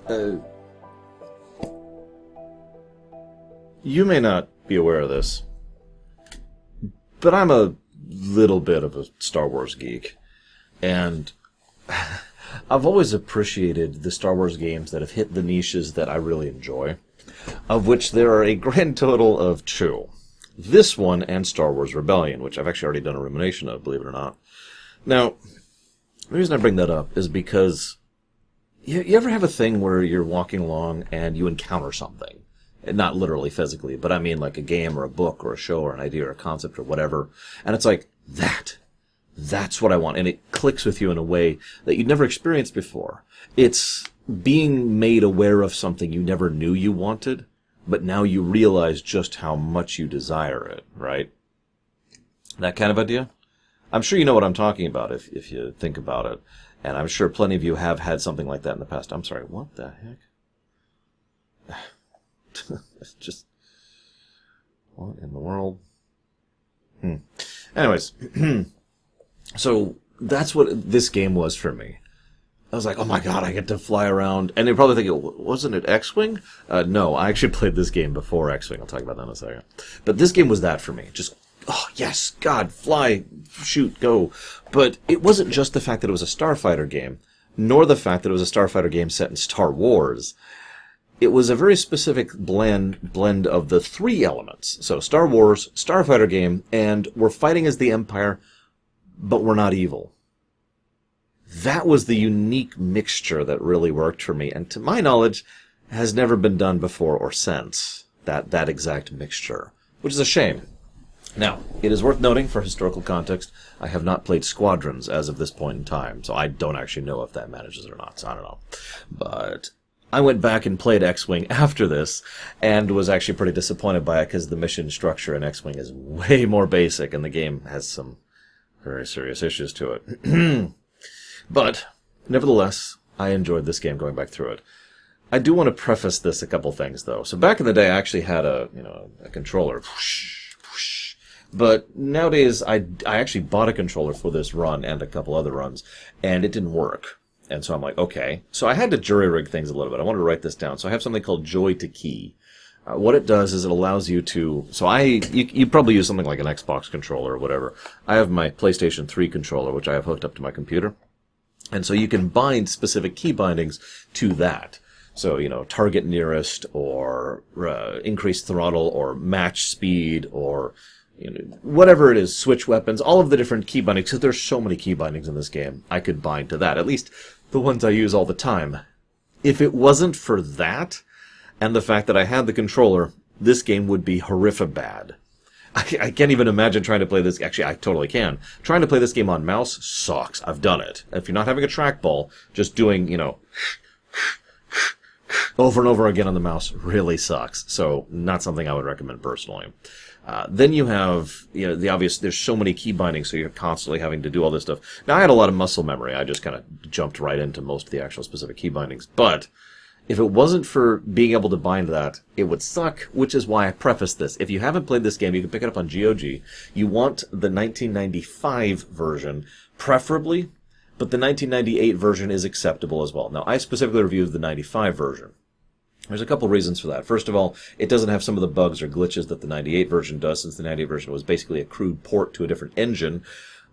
Uh, you may not be aware of this, but I'm a little bit of a Star Wars geek. And I've always appreciated the Star Wars games that have hit the niches that I really enjoy, of which there are a grand total of two. This one and Star Wars Rebellion, which I've actually already done a rumination of, believe it or not. Now, the reason I bring that up is because you ever have a thing where you're walking along and you encounter something? Not literally physically, but I mean like a game or a book or a show or an idea or a concept or whatever. And it's like, that's what I want. And it clicks with you in a way that you'd never experienced before. It's being made aware of something you never knew you wanted, but now you realize just how much you desire it, right? That kind of idea? I'm sure you know what I'm talking about if you think about it. And I'm sure plenty of you have had something like that in the past. I'm sorry, what the heck? It's just... what in the world? Anyways, so that's what this game was for me. I was like, oh my god, I get to fly around. And they probably think, wasn't it X-Wing? No, I actually played this game before X-Wing. I'll talk about that in a second. But this game was that for me. Just, oh yes, God, fly, shoot, go. But it wasn't just the fact that it was a Starfighter game, nor the fact that it was a Starfighter game set in Star Wars. It was a very specific blend of the three elements. So Star Wars, Starfighter game, and we're fighting as the Empire, but we're not evil. That was the unique mixture that really worked for me, and to my knowledge, has never been done before or since, that exact mixture, which is a shame. Now, it is worth noting, for historical context, I have not played Squadrons as of this point in time, so I don't actually know if that manages it or not, so I don't know. But I went back and played X-Wing after this, and was actually pretty disappointed by it, because the mission structure in X-Wing is way more basic, and the game has some very serious issues to it. But, nevertheless, I enjoyed this game going back through it. I do want to preface this a couple things, though. So back in the day, I actually had a controller. But nowadays, I actually bought a controller for this run and a couple other runs, and it didn't work. And so I'm like, okay. So I had to jury-rig things a little bit. I wanted to write this down. So I have something called Joy to Key. What it does is it allows you to... So you probably use something like an Xbox controller or whatever. I have my PlayStation 3 controller, which I have hooked up to my computer. And so you can bind specific key bindings to that. So, target nearest, or increase throttle, or match speed, or whatever it is, switch weapons, all of the different key bindings, because there's so many key bindings in this game, I could bind to that. At least the ones I use all the time. If it wasn't for that, and the fact that I had the controller, this game would be horrific bad. I can't even imagine trying to play this. Actually, I totally can. Trying to play this game on mouse sucks. I've done it. If you're not having a trackball, just doing, over and over again on the mouse really sucks. So, not something I would recommend personally. Then you have, the obvious, there's so many key bindings, so you're constantly having to do all this stuff. Now, I had a lot of muscle memory. I just kind of jumped right into most of the actual specific key bindings. But if it wasn't for being able to bind that, it would suck, which is why I prefaced this. If you haven't played this game, you can pick it up on GOG. You want the 1995 version, preferably, but the 1998 version is acceptable as well. Now, I specifically reviewed the 95 version. There's a couple reasons for that. First of all, it doesn't have some of the bugs or glitches that the 98 version does, since the 98 version was basically a crude port to a different engine.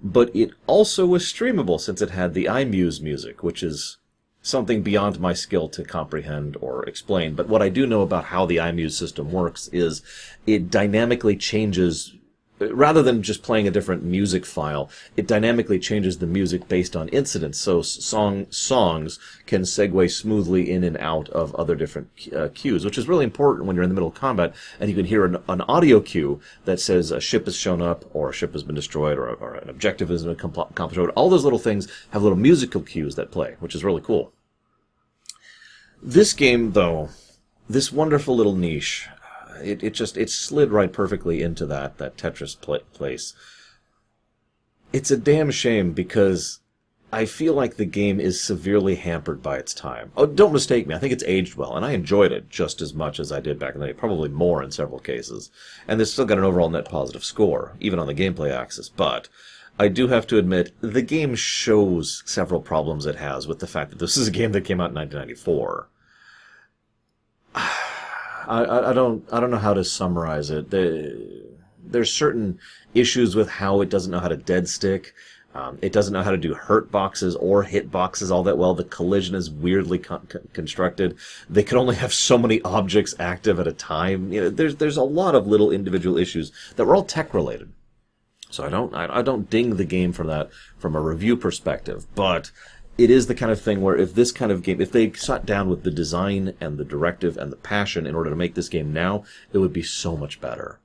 But it also was streamable, since it had the iMuse music, which is something beyond my skill to comprehend or explain. But what I do know about how the iMuse system works is it dynamically changes, rather than just playing a different music file, it dynamically changes the music based on incidents. So songs can segue smoothly in and out of other different cues, which is really important when you're in the middle of combat and you can hear an audio cue that says a ship has shown up, or a ship has been destroyed, or an objective has been accomplished. All those little things have little musical cues that play, which is really cool. This game, though, this wonderful little niche, it slid right perfectly into that Tetris place. It's a damn shame, because I feel like the game is severely hampered by its time. Oh, don't mistake me, I think it's aged well, and I enjoyed it just as much as I did back in the day, probably more in several cases. And it's still got an overall net positive score, even on the gameplay axis, but I do have to admit, the game shows several problems it has with the fact that this is a game that came out in 1994. I don't know how to summarize it. There's certain issues with how it doesn't know how to dead stick. It doesn't know how to do hurt boxes or hit boxes all that well. The collision is weirdly constructed. They can only have so many objects active at a time. There's a lot of little individual issues that were all tech related. So I don't ding the game for that from a review perspective, but it is the kind of thing where if this kind of game, if they sat down with the design and the directive and the passion in order to make this game now, it would be so much better.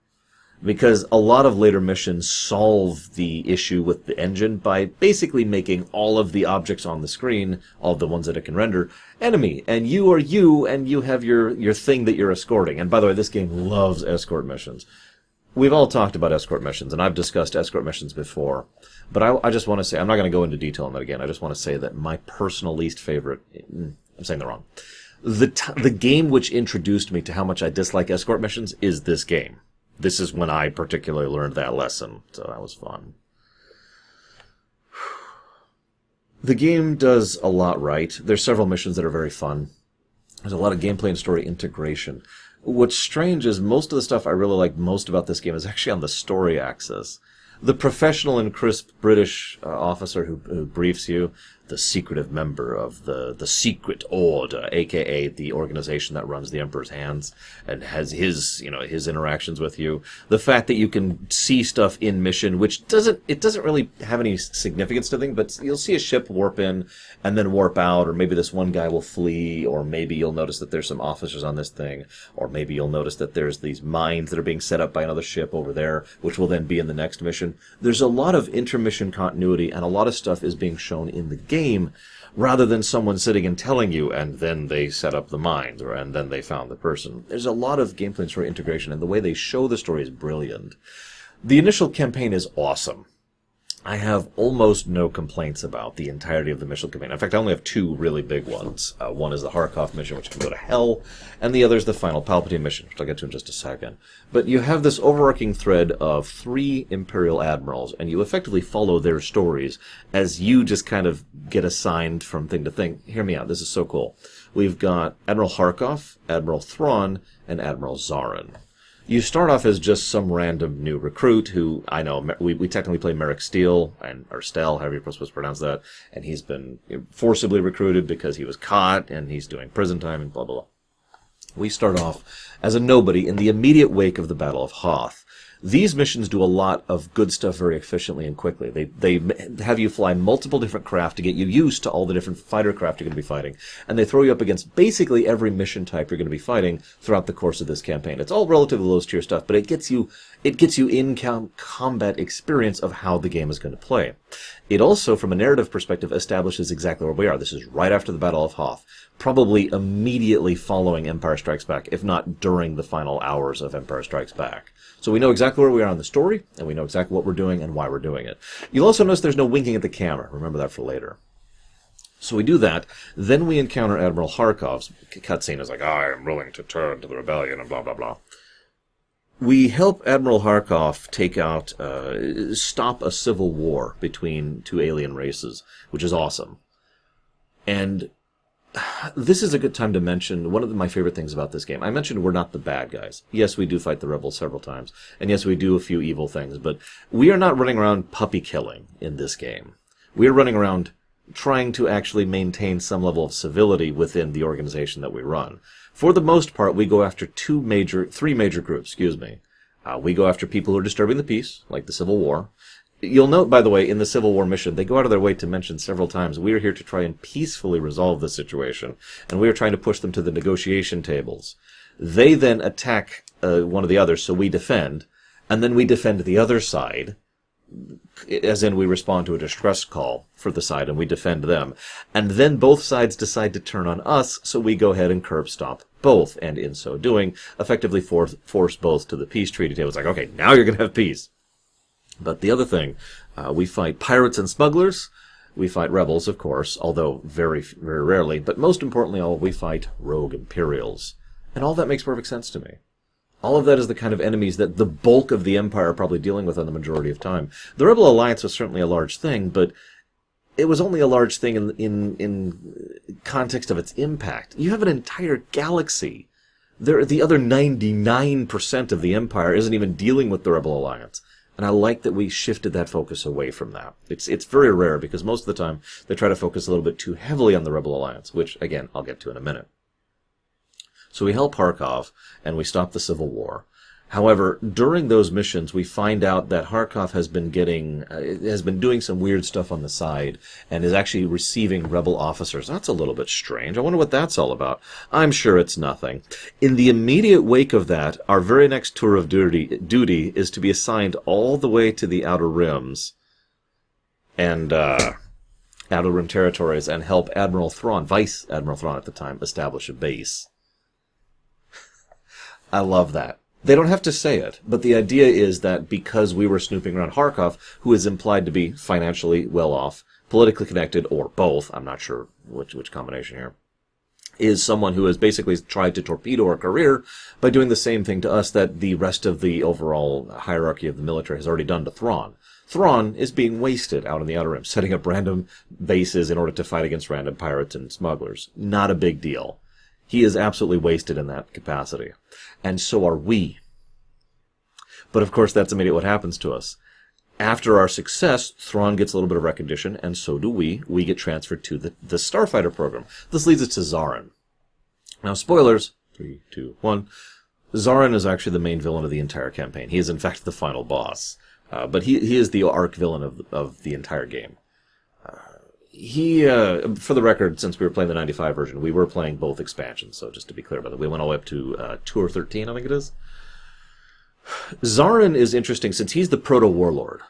Because a lot of later missions solve the issue with the engine by basically making all of the objects on the screen, all of the ones that it can render, enemy. And you are you, and you have your thing that you're escorting. And by the way, this game loves escort missions. We've all talked about escort missions, and I've discussed escort missions before. But I just want to say, I'm not going to go into detail on that again. I just want to say that my personal least favorite, I'm saying that wrong. The game which introduced me to how much I dislike escort missions is this game. This is when I particularly learned that lesson, so that was fun. The game does a lot right. There's several missions that are very fun. There's a lot of gameplay and story integration. What's strange is most of the stuff I really like most about this game is actually on the story axis. The professional and crisp British officer who briefs you, the secretive member of the Secret Order, aka the organization that runs the Emperor's hands and has his interactions with you. The fact that you can see stuff in mission, which doesn't really have any significance to things, but you'll see a ship warp in and then warp out, or maybe this one guy will flee, or maybe you'll notice that there's some officers on this thing, or maybe you'll notice that there's these mines that are being set up by another ship over there, which will then be in the next mission. There's a lot of intermission continuity, and a lot of stuff is being shown in the game, rather than someone sitting and telling you, and then they set up the mines, and then they found the person. There's a lot of gameplay and story integration, and the way they show the story is brilliant. The initial campaign is awesome. I have almost no complaints about the entirety of the initial campaign. In fact, I only have two really big ones. One is the Harkov mission, which can go to hell, and the other is the final Palpatine mission, which I'll get to in just a second. But you have this overarching thread of 3 Imperial admirals, and you effectively follow their stories as you just kind of get assigned from thing to thing. Hear me out, this is so cool. We've got Admiral Harkov, Admiral Thrawn, and Admiral Zarin. You start off as just some random new recruit who, I know, we technically play Merrick Steele, or Stell, however you're supposed to pronounce that, and he's been forcibly recruited because he was caught, and he's doing prison time, and blah, blah, blah. We start off as a nobody in the immediate wake of the Battle of Hoth. These missions do a lot of good stuff very efficiently and quickly. They have you fly multiple different craft to get you used to all the different fighter craft you're going to be fighting, and they throw you up against basically every mission type you're going to be fighting throughout the course of this campaign. It's all relatively low-tier stuff, but it gets you in combat experience of how the game is going to play. It also, from a narrative perspective, establishes exactly where we are. This is right after the Battle of Hoth, probably immediately following Empire Strikes Back, if not during the final hours of Empire Strikes Back. So we know exactly where we are in the story, and we know exactly what we're doing and why we're doing it. You'll also notice there's no winking at the camera. Remember that for later. So we do that. Then we encounter Admiral Harkov's cutscene. Is like, I am willing to turn to the rebellion, and blah, blah, blah. We help Admiral Harkov stop a civil war between 2 alien races, which is awesome. And this is a good time to mention one of my favorite things about this game. I mentioned we're not the bad guys. Yes, we do fight the rebels several times, and yes, we do a few evil things, but we are not running around puppy killing in this game. We are running around trying to actually maintain some level of civility within the organization that we run. For the most part, we go after three major groups, We go after people who are disturbing the peace, like the Civil War. You'll note, by the way, in the Civil War mission, they go out of their way to mention several times, we are here to try and peacefully resolve the situation, and we are trying to push them to the negotiation tables. They then attack one of the others, so we defend, and then we defend the other side, as in we respond to a distress call for the side, and we defend them. And then both sides decide to turn on us, so we go ahead and curb stop both, and in so doing, effectively force both to the peace treaty table. It's like, okay, now you're going to have peace. But the other thing, we fight pirates and smugglers, we fight rebels, of course, although very, very rarely, but most importantly we fight rogue Imperials. And all that makes perfect sense to me. All of that is the kind of enemies that the bulk of the Empire are probably dealing with on the majority of time. The Rebel Alliance was certainly a large thing, but it was only a large thing in context of its impact. You have an entire galaxy The other 99% of the Empire isn't even dealing with the Rebel Alliance. And I like that we shifted that focus away from that. It's very rare because most of the time they try to focus a little bit too heavily on the Rebel Alliance, which, again, I'll get to in a minute. So we help Harkov, and we stop the Civil War. However, during those missions, we find out that Harkov has been doing some weird stuff on the side, and is actually receiving rebel officers. That's a little bit strange. I wonder what that's all about. I'm sure it's nothing. In the immediate wake of that, our very next tour of duty is to be assigned all the way to the Outer Rims, and Outer Rim territories, and help Admiral Thrawn, Vice Admiral Thrawn at the time, establish a base. I love that. They don't have to say it, but the idea is that because we were snooping around Harkov, who is implied to be financially well off, politically connected, or both, I'm not sure which combination here, is someone who has basically tried to torpedo our career by doing the same thing to us that the rest of the overall hierarchy of the military has already done to Thrawn. Thrawn is being wasted out in the Outer Rim, setting up random bases in order to fight against random pirates and smugglers. Not a big deal. He is absolutely wasted in that capacity. And so are we. But of course, that's immediately what happens to us. After our success, Thrawn gets a little bit of recognition, and so do we. We get transferred to the Starfighter program. This leads us to Zarin. Now, spoilers. 3, 2, 1. Zarin is actually the main villain of the entire campaign. He is, in fact, the final boss. But he is the arch villain of the entire game. For the record, since we were playing the 95 version, we were playing both expansions, so just to be clear about it, we went all the way up to Tour 13, I think it is. Zarin is interesting since he's the proto-warlord.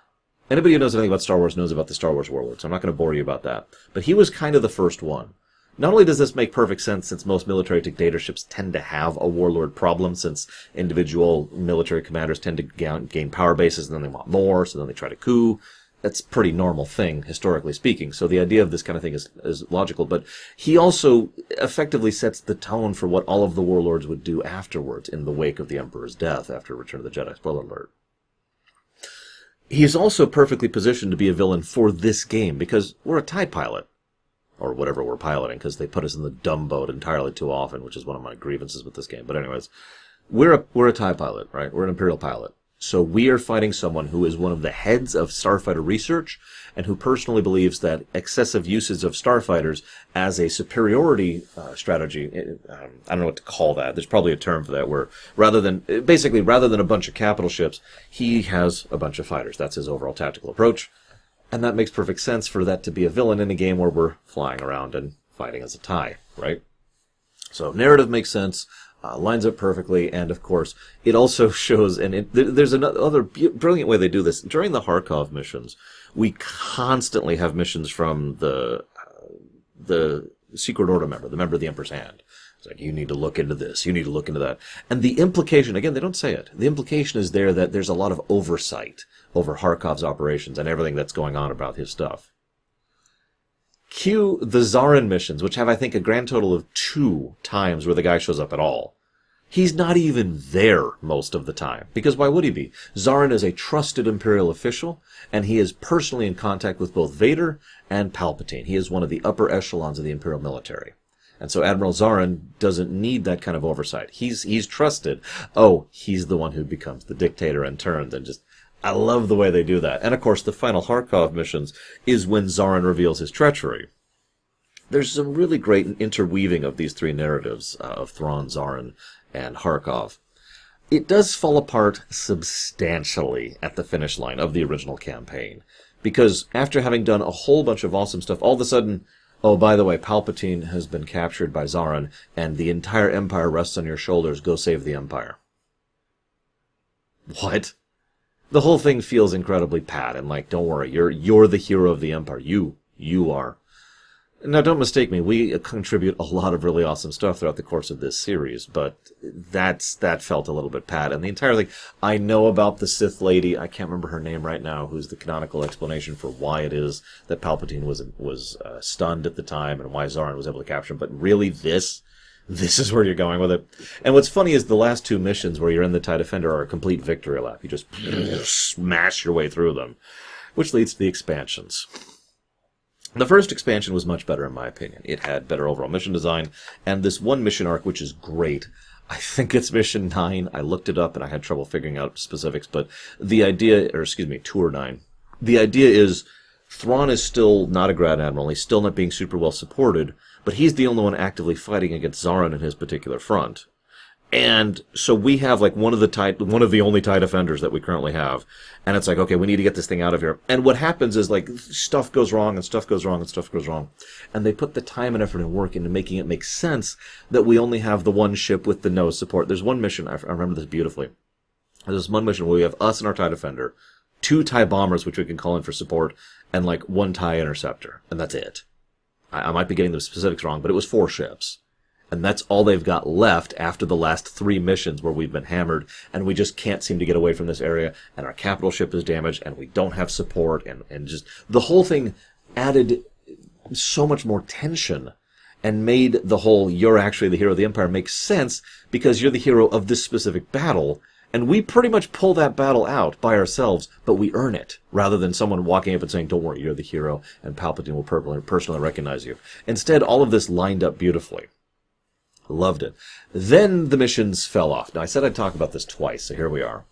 Anybody who knows anything about Star Wars knows about the Star Wars warlord, so I'm not going to bore you about that. But he was kind of the first one. Not only does this make perfect sense since most military dictatorships tend to have a warlord problem, since individual military commanders tend to gain power bases and then they want more, so then they try to coup. That's a pretty normal thing, historically speaking. So the idea of this kind of thing is logical. But he also effectively sets the tone for what all of the warlords would do afterwards in the wake of the Emperor's death after Return of the Jedi. Spoiler alert. He is also perfectly positioned to be a villain for this game because we're a TIE pilot. Or whatever we're piloting, because they put us in the dumb boat entirely too often, which is one of my grievances with this game. But anyways, we're a TIE pilot, right? We're an Imperial pilot. So we are fighting someone who is one of the heads of starfighter research and who personally believes that excessive usage of starfighters as a superiority strategy, I don't know what to call that. There's probably a term for that where rather than a bunch of capital ships, he has a bunch of fighters. That's his overall tactical approach. And that makes perfect sense for that to be a villain in a game where we're flying around and fighting as a TIE, right? So narrative makes sense. Lines up perfectly, and of course, it also shows, and there's another brilliant way they do this. During the Harkov missions, we constantly have missions from the Secret Order member, the member of the Emperor's Hand. It's like, you need to look into this, you need to look into that. And the implication, again, they don't say it, the implication is there that there's a lot of oversight over Harkov's operations and everything that's going on about his stuff. Cue the Zarin missions, which have, I think, a grand total of 2 times where the guy shows up at all. He's not even there most of the time, because why would he be? Zarin is a trusted Imperial official, and he is personally in contact with both Vader and Palpatine. He is one of the upper echelons of the Imperial military. And so Admiral Zarin doesn't need that kind of oversight. He's trusted. Oh, he's the one who becomes the dictator and turns, and just... I love the way they do that. And of course, the final Harkov missions is when Zarin reveals his treachery. There's some really great interweaving of these 3 narratives of Thrawn, Zarin, and Harkov. It does fall apart substantially at the finish line of the original campaign. Because after having done a whole bunch of awesome stuff, all of a sudden, oh, by the way, Palpatine has been captured by Zarin, and the entire Empire rests on your shoulders. Go save the Empire. What? The whole thing feels incredibly pat, and like, don't worry, you're the hero of the Empire. You are. Now, don't mistake me, we contribute a lot of really awesome stuff throughout the course of this series, but that felt a little bit pat. And the entire thing, I know about the Sith lady, I can't remember her name right now, who's the canonical explanation for why it is that Palpatine was stunned at the time and why Zarin was able to capture him, but really this is where you're going with it. And what's funny is the last 2 missions where you're in the TIE Defender are a complete victory lap. You just smash your way through them, which leads to the expansions. The first expansion was much better in my opinion. It had better overall mission design, and this one mission arc, which is great. I think it's mission 9. I looked it up and I had trouble figuring out specifics, but the idea, or excuse me, tour 9. The idea is Thrawn is still not a Grand Admiral. He's still not being super well supported, but he's the only one actively fighting against Zarin in his particular front. And so we have like one of the only TIE defenders that we currently have. And it's like, okay, we need to get this thing out of here. And what happens is like stuff goes wrong and stuff goes wrong and stuff goes wrong. And they put the time and effort and work into making it make sense that we only have the one ship with the no support. There's one mission, I remember this beautifully. There's one mission where we have us and our TIE defender, 2 TIE bombers which we can call in for support, and like 1 TIE interceptor. And that's it. I might be getting the specifics wrong, but it was 4 ships. And that's all they've got left after the last 3 missions where we've been hammered, and we just can't seem to get away from this area, and our capital ship is damaged, and we don't have support, and just the whole thing added so much more tension and made the whole "you're actually the hero of the Empire" make sense because you're the hero of this specific battle, and we pretty much pull that battle out by ourselves, but we earn it, rather than someone walking up and saying, "Don't worry, you're the hero, and Palpatine will personally recognize you." Instead, all of this lined up beautifully. Loved it. Then the missions fell off. Now, I said I'd talk about this twice, so here we are.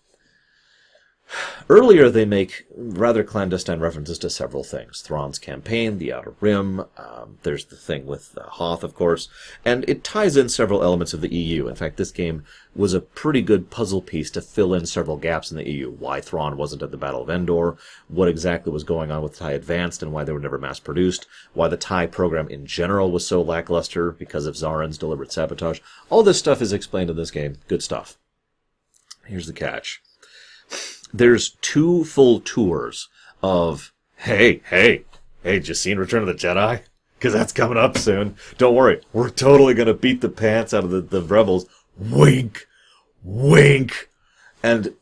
Earlier, they make rather clandestine references to several things. Thrawn's campaign, the Outer Rim, there's the thing with Hoth, of course, and it ties in several elements of the EU. In fact, this game was a pretty good puzzle piece to fill in several gaps in the EU. Why Thrawn wasn't at the Battle of Endor, what exactly was going on with TIE Advanced and why they were never mass-produced, why the TIE program in general was so lackluster because of Zarin's deliberate sabotage. All this stuff is explained in this game. Good stuff. Here's the catch. There's 2 full tours of, hey, did you see Return of the Jedi? Because that's coming up soon. Don't worry, we're totally going to beat the pants out of the rebels. Wink, wink. And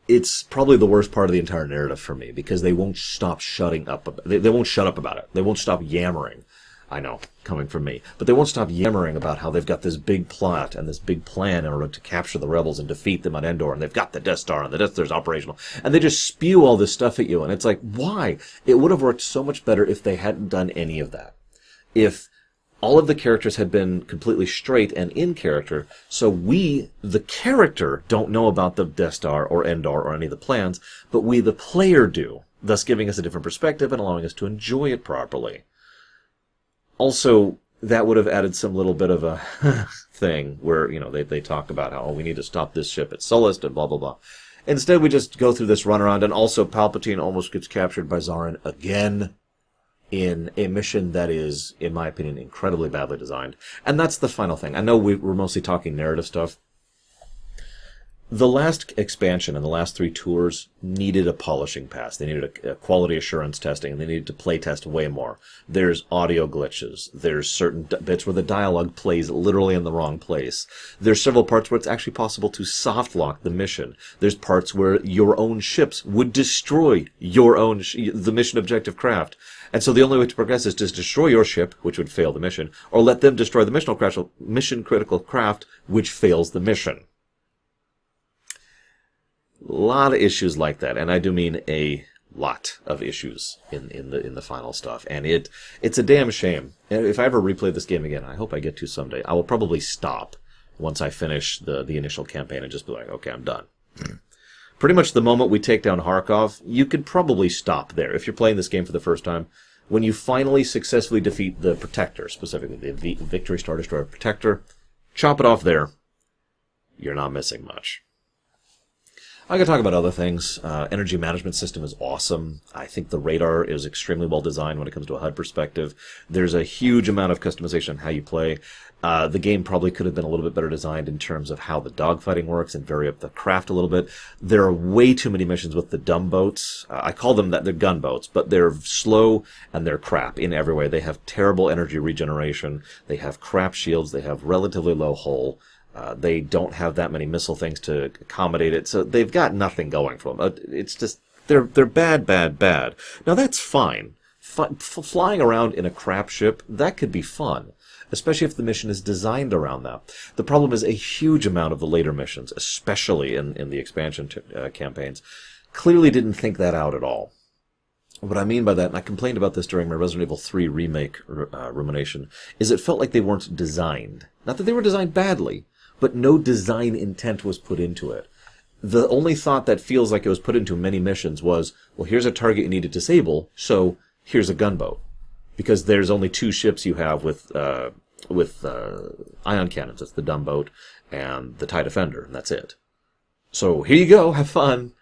it's probably the worst part of the entire narrative for me, because they won't stop shutting up. They won't shut up about it. They won't stop yammering. I know, coming from me. But they won't stop yammering about how they've got this big plot and this big plan in order to capture the rebels and defeat them on Endor, and they've got the Death Star, and the Death Star's operational. And they just spew all this stuff at you, and it's like, why? It would have worked so much better if they hadn't done any of that. If all of the characters had been completely straight and in character, so we, the character, don't know about the Death Star or Endor or any of the plans, but we, the player, do, thus giving us a different perspective and allowing us to enjoy it properly. Also, that would have added some little bit of a thing where, they talk about how, we need to stop this ship at Sullust and blah, blah, blah. Instead, we just go through this runaround, and also Palpatine almost gets captured by Zarin again in a mission that is, in my opinion, incredibly badly designed. And that's the final thing. I know we're mostly talking narrative stuff. The last expansion and the last 3 tours needed a polishing pass. They needed a quality assurance testing, and they needed to play test way more. There's audio glitches. There's certain bits where the dialogue plays literally in the wrong place. There's several parts where it's actually possible to soft lock the mission. There's parts where your own ships would destroy your own the mission objective craft. And so the only way to progress is to destroy your ship, which would fail the mission, or let them destroy the mission critical craft, which fails the mission. A lot of issues like that, and I do mean a lot of issues in the final stuff, and it's a damn shame. If I ever replay this game again, I hope I get to someday, I will probably stop once I finish the initial campaign and just be like, okay, I'm done. Pretty much the moment we take down Harkov, you could probably stop there. If you're playing this game for the first time, when you finally successfully defeat the Protector, specifically the Victory Star Destroyer Protector, chop it off there. You're not missing much. I can talk about other things. Energy management system is awesome. I think the radar is extremely well designed when it comes to a HUD perspective. There's a huge amount of customization on how you play. The game probably could have been a little bit better designed in terms of how the dogfighting works and vary up the craft a little bit. There are way too many missions with the dumb boats. I call them that. They're gunboats, but they're slow and they're crap in every way. They have terrible energy regeneration. They have crap shields. They have relatively low hull. They don't have that many missile things to accommodate it, so they've got nothing going for them. It's just, they're bad. Now that's fine. Flying around in a crap ship, that could be fun, especially if the mission is designed around that. The problem is a huge amount of the later missions, especially in the expansion campaigns, clearly didn't think that out at all. What I mean by that, and I complained about this during my Resident Evil 3 remake rumination, is it felt like they weren't designed. Not that they were designed badly, but no design intent was put into it. The only thought that feels like it was put into many missions was, well, here's a target you need to disable, so here's a gunboat. Because there's only 2 ships you have with ion cannons. That's the dumb boat and the TIE Defender, and that's it. So here you go, have fun.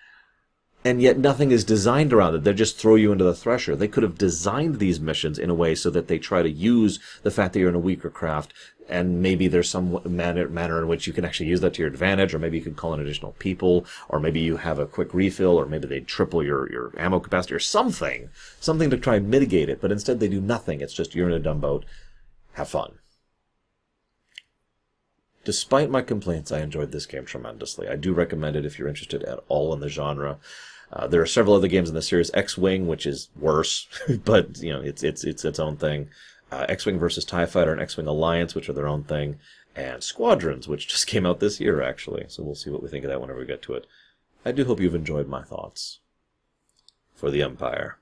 And yet nothing is designed around it. They just throw you into the thresher. They could have designed these missions in a way so that they try to use the fact that you're in a weaker craft, and maybe there's some manner in which you can actually use that to your advantage, or maybe you can call in additional people, or maybe you have a quick refill, or maybe they triple your ammo capacity, or something to try and mitigate it. But instead they do nothing. It's just, you're in a dumb boat, have fun. Despite my complaints, I enjoyed this game tremendously. I do recommend it if you're interested at all in the genre. There are several other games in the series. X-Wing, which is worse, but it's its own thing. X-Wing versus TIE Fighter and X-Wing Alliance, which are their own thing. And Squadrons, which just came out this year, actually. So we'll see what we think of that whenever we get to it. I do hope you've enjoyed my thoughts. For the Empire.